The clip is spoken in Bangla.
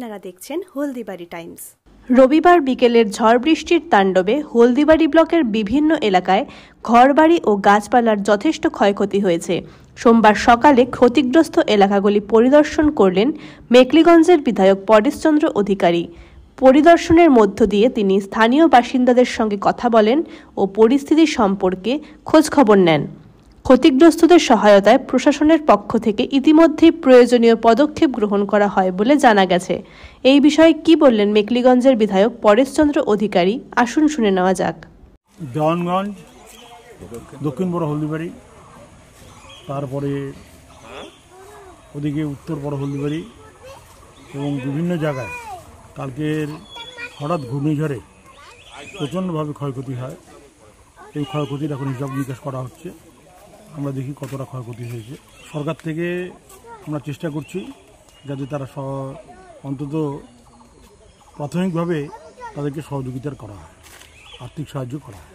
আপনারা দেখছেন হলদিবাড়ি টাইমস। রবিবার বিকেলের ঝড় বৃষ্টির তাণ্ডবে হলদিবাড়ি ব্লকের বিভিন্ন এলাকায় ঘরবাড়ি ও গাছপালার যথেষ্ট ক্ষয়ক্ষতি হয়েছে। সোমবার সকালে ক্ষতিগ্রস্ত এলাকাগুলি পরিদর্শন করলেন মেখলিগঞ্জের বিধায়ক পরেশচন্দ্র অধিকারী। পরিদর্শনের মধ্য দিয়ে তিনি স্থানীয় বাসিন্দাদের সঙ্গে কথা বলেন ও পরিস্থিতি সম্পর্কে খোঁজখবর নেন। ক্ষতিগ্রস্তদের সহায়তায় প্রশাসনের পক্ষ থেকে ইতিমধ্যেই প্রয়োজনীয় পদক্ষেপ গ্রহণ করা হয় বলে জানা গেছে। এই বিষয়ে কি বললেন মেখলিগঞ্জের বিধায়ক পরেশচন্দ্র অধিকারী, আসুন শুনে নেওয়া যাক। দেওয়ানগঞ্জ, দক্ষিণ বড় হলদিবাড়ি, তারপরে ওদিকে উত্তর বড় হলদিবাড়ি এবং বিভিন্ন জায়গায় কালকের হঠাৎ ঘূর্ণিঝড়ে প্রচণ্ডভাবে ক্ষয়ক্ষতি হয়। এই ক্ষয়ক্ষতির এখন হিসাব নিকাশ করা হচ্ছে। আমরা দেখি কতটা ক্ষয়ক্ষতি হয়েছে। সরকার থেকে আমরা চেষ্টা করছি যাতে তারা অন্তত প্রাথমিকভাবে তাদেরকে সহযোগিতা করা হয়, আর্থিক সাহায্য করা হয়।